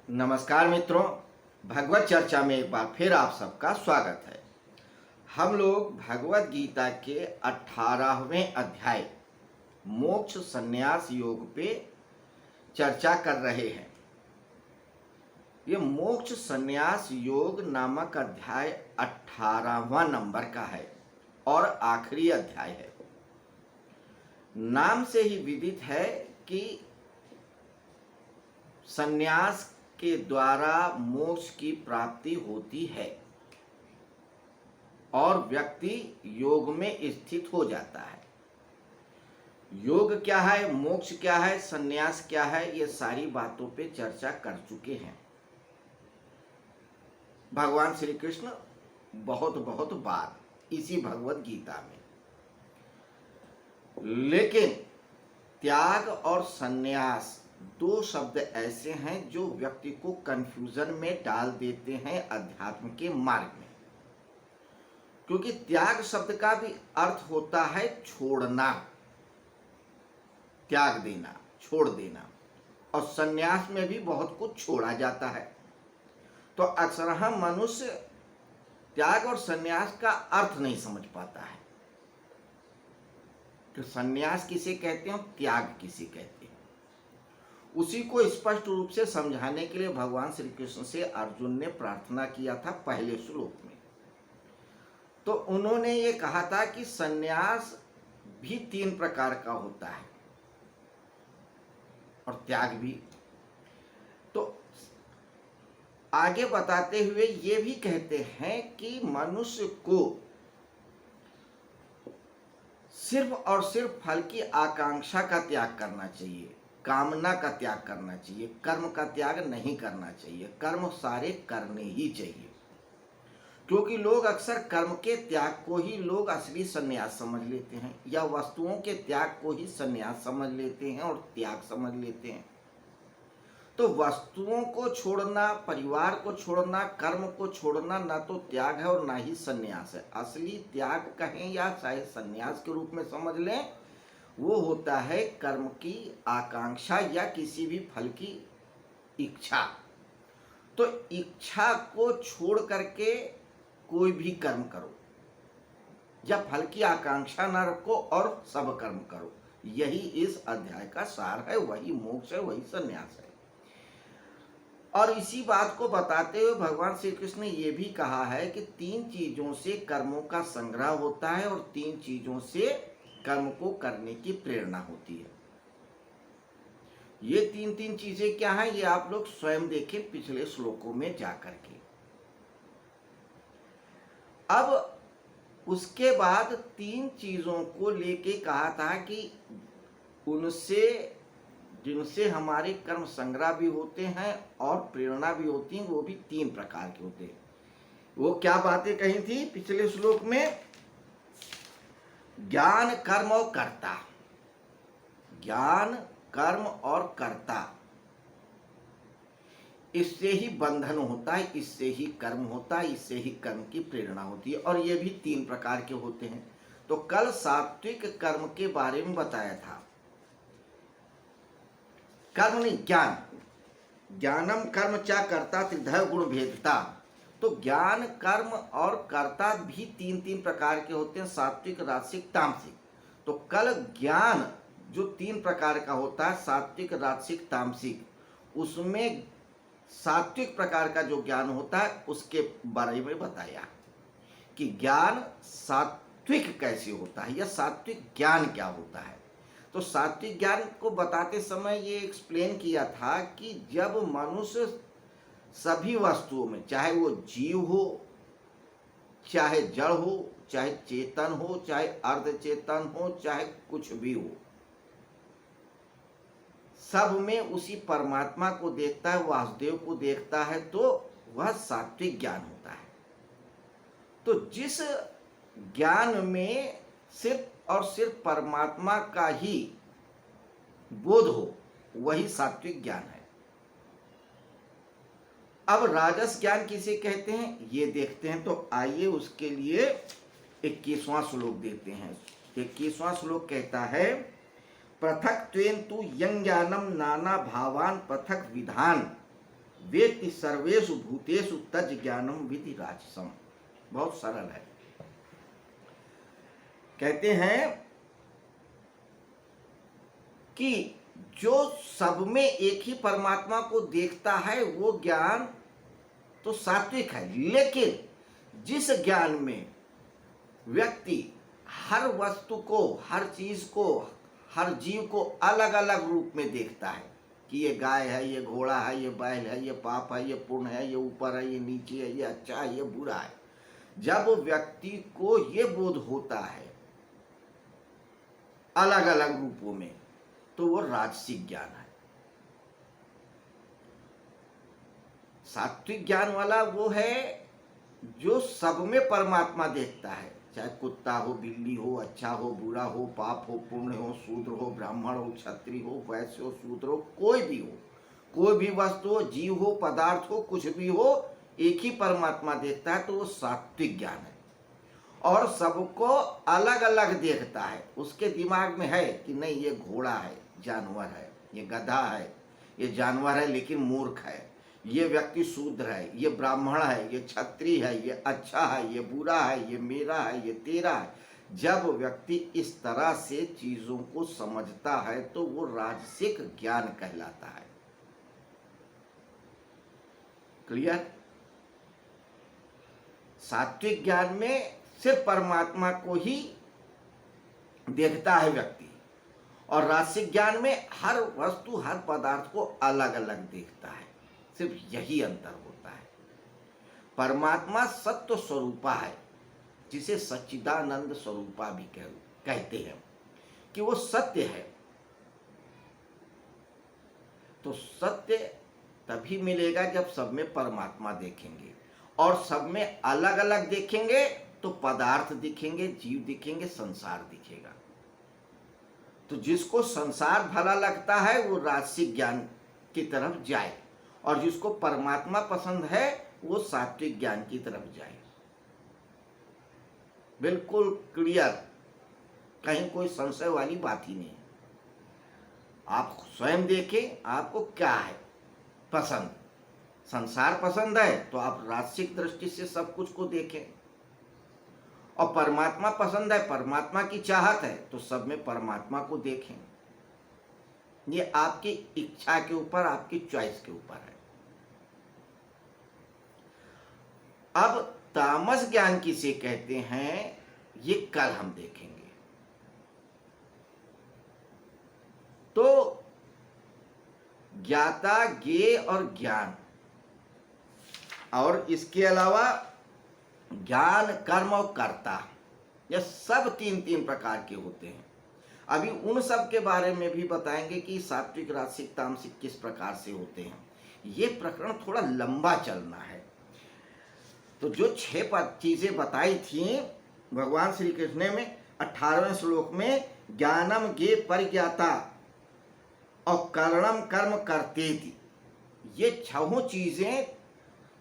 नमस्कार मित्रों, भगवत चर्चा में एक बार फिर आप सबका स्वागत है। हम लोग भगवत गीता के 18वें अध्याय मोक्ष संन्यास योग पे चर्चा कर रहे हैं। ये मोक्ष संन्यास योग नामक अध्याय 18वां नंबर का है और आखिरी अध्याय है। नाम से ही विदित है कि संन्यास के द्वारा मोक्ष की प्राप्ति होती है और व्यक्ति योग में स्थित हो जाता है। योग क्या है, मोक्ष क्या है, संन्यास क्या है, ये सारी बातों पे चर्चा कर चुके हैं भगवान श्री कृष्ण बहुत बहुत बार इसी भगवत गीता में। लेकिन त्याग और संन्यास दो शब्द ऐसे हैं जो व्यक्ति को कंफ्यूजन में डाल देते हैं अध्यात्म के मार्ग में। क्योंकि त्याग शब्द का भी अर्थ होता है छोड़ना, त्याग देना, छोड़ देना, और संन्यास में भी बहुत कुछ छोड़ा जाता है। तो अक्सर हम मनुष्य त्याग और संन्यास का अर्थ नहीं समझ पाता है कि संन्यास किसे कहते हैं और त्याग किसे कहते हैं। उसी को स्पष्ट रूप से समझाने के लिए भगवान श्री कृष्ण से अर्जुन ने प्रार्थना किया था पहले श्लोक में। तो उन्होंने ये कहा था कि संन्यास भी 3 प्रकार का होता है और त्याग भी। तो आगे बताते हुए ये भी कहते हैं कि मनुष्य को सिर्फ और सिर्फ फल की आकांक्षा का त्याग करना चाहिए, कामना का त्याग करना चाहिए, कर्म का त्याग नहीं करना चाहिए। कर्म सारे करने ही चाहिए, क्योंकि लोग अक्सर कर्म के त्याग को ही लोग असली संन्यास समझ लेते हैं, या वस्तुओं के त्याग को ही संन्यास समझ लेते हैं और त्याग समझ लेते हैं। तो वस्तुओं को छोड़ना, परिवार को छोड़ना, कर्म को छोड़ना ना तो त्याग है और ना ही संन्यास है। असली त्याग कहें या चाहे संन्यास के रूप में समझ लें, वो होता है कर्म की आकांक्षा या किसी भी फल की इच्छा। तो इच्छा को छोड़ करके कोई भी कर्म करो या फल की आकांक्षा ना रखो और सब कर्म करो, यही इस अध्याय का सार है, वही मोक्ष है, वही संन्यास है। और इसी बात को बताते हुए भगवान श्री कृष्ण ने यह भी कहा है कि 3 चीजों से कर्मों का संग्रह होता है और 3 चीजों से कर्म को करने की प्रेरणा होती है। ये 3 चीजें क्या हैं, ये आप लोग स्वयं देखें पिछले श्लोकों में जाकर के। अब उसके बाद 3 चीजों को लेके कहा था कि उनसे जिनसे हमारे कर्म संग्रह भी होते हैं और प्रेरणा भी होती हैं, वो भी 3 प्रकार के होते हैं। वो क्या बातें कही थी पिछले श्लोक में? ज्ञान, कर्म और कर्ता। ज्ञान, कर्म और कर्ता, इससे ही बंधन होता है, इससे ही कर्म होता है, इससे ही कर्म की प्रेरणा होती है, और ये भी 3 प्रकार के होते हैं। तो कल सात्विक कर्म के बारे में बताया था। कर्म नहीं, ज्ञान। ज्ञानम कर्म चा कर्ता त्रिधय गुण भेदता। तो ज्ञान, कर्म और कर्ता भी 3 प्रकार के होते हैं, सात्विक, राजसिक, तामसिक। तो कल ज्ञान जो 3 प्रकार का होता है, सात्विक, राजसिक, तामसिक, उसमें सात्विक प्रकार का जो ज्ञान होता है उसके बारे में बताया कि ज्ञान सात्विक कैसे होता है या सात्विक ज्ञान क्या होता है। तो सात्विक ज्ञान को बताते समय ये एक्सप्लेन किया था कि जब मनुष्य सभी वस्तुओं में, चाहे वो जीव हो, चाहे जड़ हो, चाहे चेतन हो, चाहे अर्धचेतन हो, चाहे कुछ भी हो, सब में उसी परमात्मा को देखता है, वासुदेव को देखता है, तो वह सात्विक ज्ञान होता है। तो जिस ज्ञान में सिर्फ और सिर्फ परमात्मा का ही बोध हो, वही सात्विक ज्ञान है। अब राजस ज्ञान किसे कहते हैं ये देखते हैं। तो आइए उसके लिए 21वां श्लोक देते हैं। 21वां श्लोक कहता है, पृथक त्वेन तु यं ज्ञानम नाना भावान पृथक विधान वेत्ति सर्वेषु भूतेषु तज् ज्ञानम विधि राजसम। बहुत सरल है। कहते हैं कि जो सब में एक ही परमात्मा को देखता है वो ज्ञान तो सात्विक है, लेकिन जिस ज्ञान में व्यक्ति हर वस्तु को, हर चीज को, हर जीव को अलग अलग रूप में देखता है कि ये गाय है, ये घोड़ा है, ये बैल है, ये पाप है, ये पुण्य है, ये ऊपर है, ये नीचे है, ये अच्छा है, ये बुरा है, जब व्यक्ति को ये बोध होता है अलग अलग रूपों में, तो वो राजसिक ज्ञान है। सात्विक ज्ञान वाला वो है जो सब में परमात्मा देखता है, चाहे कुत्ता हो, बिल्ली हो, अच्छा हो, बुरा हो, पाप हो, पुण्य हो, शूद्र हो, ब्राह्मण हो, क्षत्रिय हो, वैश्य हो, शूद्र हो, कोई भी हो, कोई भी वस्तु हो, जीव हो, पदार्थ हो, कुछ भी हो, एक ही परमात्मा देखता है, तो वो सात्विक ज्ञान है। और सबको अलग अलग देखता है। उसके दिमाग में है कि नहीं ये घोड़ा है, जानवर है, ये गधा है, ये जानवर है लेकिन मूर्ख है, ये व्यक्ति शूद्र है, ये ब्राह्मण है, ये क्षत्रिय है, ये अच्छा है, ये बुरा है, ये मेरा है, ये तेरा है। जब व्यक्ति इस तरह से चीजों को समझता है तो वो राजसिक ज्ञान कहलाता है। क्लियर? सात्विक ज्ञान में सिर्फ परमात्मा को ही देखता है व्यक्ति, और राजसिक ज्ञान में हर वस्तु, हर पदार्थ को अलग अलग देखता है। सिर्फ यही अंतर होता है। परमात्मा सत्य स्वरूपा है, जिसे सच्चिदानंद स्वरूपा भी कहते हैं, कि वो सत्य है। तो सत्य तभी मिलेगा जब सब में परमात्मा देखेंगे, और सब में अलग अलग देखेंगे तो पदार्थ दिखेंगे, जीव दिखेंगे, संसार दिखेगा। तो जिसको संसार भला लगता है वो राजसिक ज्ञान की तरफ जाए, और जिसको परमात्मा पसंद है वो सात्विक ज्ञान की तरफ जाए। बिल्कुल क्लियर, कहीं कोई संशय वाली बात ही नहीं है। आप स्वयं देखें आपको क्या है पसंद। संसार पसंद है तो आप राजसिक दृष्टि से सब कुछ को देखें, और परमात्मा पसंद है, परमात्मा की चाहत है, तो सब में परमात्मा को देखें। ये आपकी इच्छा के ऊपर, आपकी चॉइस के ऊपर है। अब तामस ज्ञान किसे कहते हैं ये कल हम देखेंगे। तो ज्ञाता, ज्ञेय और ज्ञान, और इसके अलावा ज्ञान, कर्म और कर्ता, ये सब तीन तीन प्रकार के होते हैं। अभी उन सब के बारे में भी बताएंगे कि सात्विक, राजसिक, तामसिक किस प्रकार से होते हैं। ये प्रकरण थोड़ा लंबा चलना है। तो जो 6 चीजें बताई थी भगवान श्री कृष्ण ने 18वें श्लोक में, ज्ञानम ज्ञे परिज्ञाता और करणम कर्म करते थी, ये 6 चीजें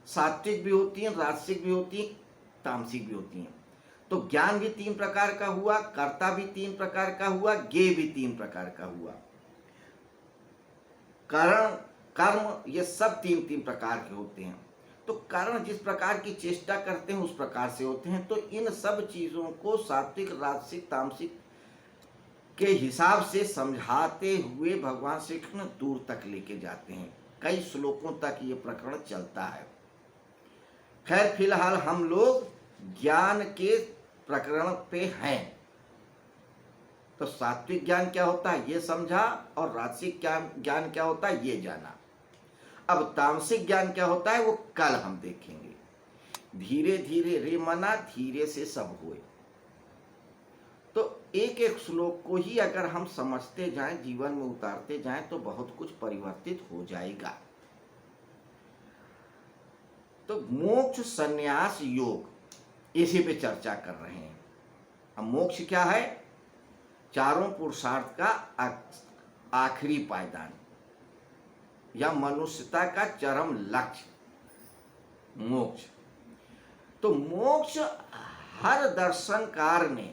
सात्विक भी होती हैं, राजसिक भी होती हैं, तामसिक भी होती हैं। तो ज्ञान भी 3 प्रकार का हुआ, कर्ता भी 3 प्रकार का हुआ, ज्ञेय भी 3 प्रकार का हुआ, करण, कर्म, ये सब 3 प्रकार के होते हैं। तो कारण जिस प्रकार की चेष्टा करते हैं उस प्रकार से होते हैं। तो इन सब चीजों को सात्विक, राजसिक, तामसिक के हिसाब से समझाते हुए भगवान श्री कृष्ण दूर तक लेके जाते हैं। कई श्लोकों तक ये प्रकरण चलता है। खैर फिलहाल हम लोग ज्ञान के प्रकरण पे हैं। तो सात्विक ज्ञान क्या होता है ये समझा, और राजसिक ज्ञान क्या होता है ये जाना। अब तामसिक ज्ञान क्या होता है वो कल हम देखेंगे। धीरे धीरे रे मना, धीरे से सब हुए। तो एक एक श्लोक को ही अगर हम समझते जाएं, जीवन में उतारते जाएं, तो बहुत कुछ परिवर्तित हो जाएगा। तो मोक्ष, संन्यास, योग, इसी पे चर्चा कर रहे हैं। अब मोक्ष क्या है? चारों पुरुषार्थ का आखिरी पायदान, या मनुष्यता का चरम लक्ष्य मोक्ष। तो मोक्ष हर दर्शनकार ने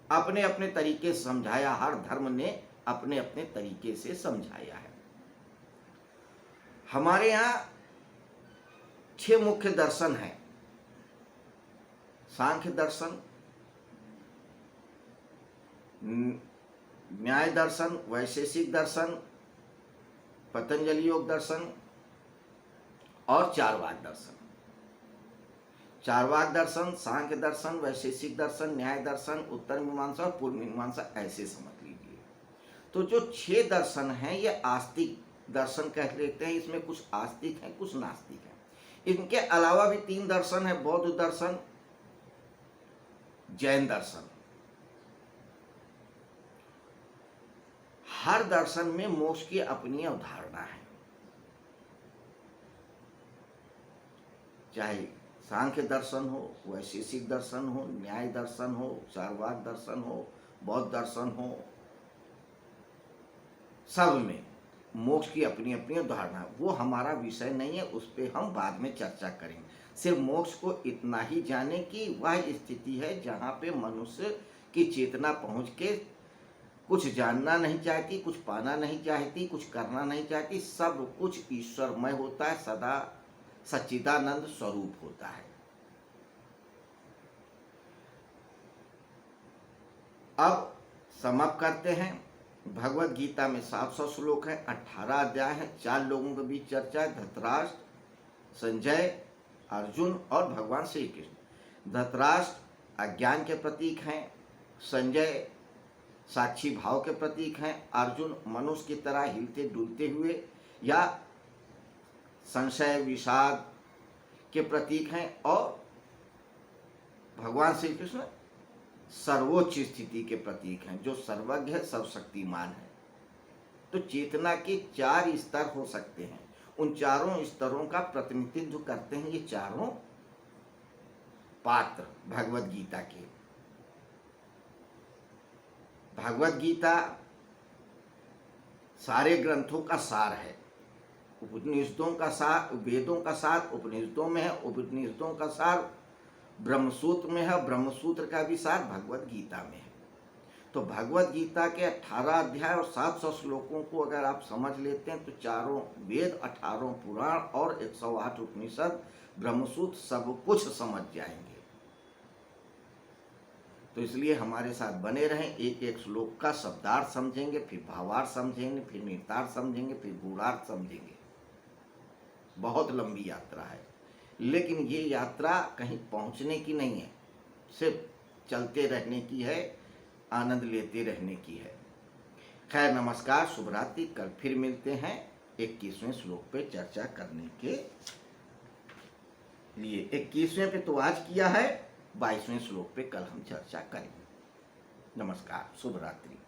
अपने अपने तरीके से समझाया, हर धर्म ने अपने अपने तरीके से समझाया है। हमारे यहाँ 6 मुख्य दर्शन हैं। सांख्य दर्शन, न्याय दर्शन, वैशेषिक दर्शन, पतंजलि योग दर्शन और चारवाक दर्शन। चारवाक दर्शन, सांख्य दर्शन, वैशेषिक दर्शन, न्याय दर्शन, उत्तर मीमांसा और पूर्व मीमांसा, ऐसे समझ लीजिए। तो जो 6 दर्शन हैं ये आस्तिक दर्शन कह लेते हैं। इसमें कुछ आस्तिक हैं, कुछ नास्तिक हैं। इनके अलावा भी 3 दर्शन है, बौद्ध दर्शन, जैन दर्शन। हर दर्शन में मोक्ष की अपनी अवधारणा है। चाहे सांख्य दर्शन हो, वैशेषिक दर्शन हो, न्याय दर्शन हो, चारवाक दर्शन हो, बौद्ध दर्शन हो, सब में मोक्ष की अपनी अपनी अवधारणा। वो हमारा विषय नहीं है, उस पर हम बाद में चर्चा करेंगे। सिर्फ मोक्ष को इतना ही जाने कि वह स्थिति है जहाँ पे मनुष्य की चेतना पहुँच के कुछ जानना नहीं चाहती, कुछ पाना नहीं चाहती, कुछ करना नहीं चाहती, सब कुछ ईश्वरमय होता है, सदा सच्चिदानंद स्वरूप होता है। अब समाप्त करते हैं। भगवत गीता में 700 श्लोक हैं, 18 अध्याय हैं, 4 लोगों के बीच चर्चा है, धृतराष्ट्र, संजय, अर्जुन और भगवान श्री कृष्ण। धृतराष्ट्र अज्ञान के प्रतीक हैं, संजय साक्षी भाव के प्रतीक हैं, अर्जुन मनुष्य की तरह हिलते डुलते हुए या संशय विषाद के प्रतीक हैं, और भगवान श्री कृष्ण सर्वोच्च स्थिति के प्रतीक हैं, जो सर्वज्ञ है, सर्वशक्तिमान है। तो चेतना के 4 स्तर हो सकते हैं। उन चारों स्तरों का प्रतिनिधित्व करते हैं ये चारों पात्र भगवत गीता के। भगवत गीता सारे ग्रंथों का सार है। उपनिषदों का सार, वेदों का सार उपनिषदों में है, उपनिषदों का सार ब्रह्मसूत्र में है, ब्रह्मसूत्र का भी सार भगवत गीता में है। तो भगवत गीता के 18 अध्याय और 700 श्लोकों को अगर आप समझ लेते हैं तो चारों वेद, 18 पुराण और 108 उपनिषद, ब्रह्मसूत्र सब कुछ समझ जाएंगे। तो इसलिए हमारे साथ बने रहें। एक एक श्लोक का शब्दार्थ समझेंगे, फिर भावार्थ समझेंगे, फिर निहितार्थ समझेंगे, फिर गूढ़ार्थ समझेंगे। बहुत लंबी यात्रा है, लेकिन ये यात्रा कहीं पहुंचने की नहीं है, सिर्फ चलते रहने की है, आनंद लेते रहने की है। खैर, नमस्कार, शुभ रात्रि। कल फिर मिलते हैं 21वें श्लोक पे चर्चा करने के लिए। 21वें पे तो आज किया है, 22वें श्लोक पे कल हम चर्चा करेंगे। नमस्कार, शुभ रात्रि।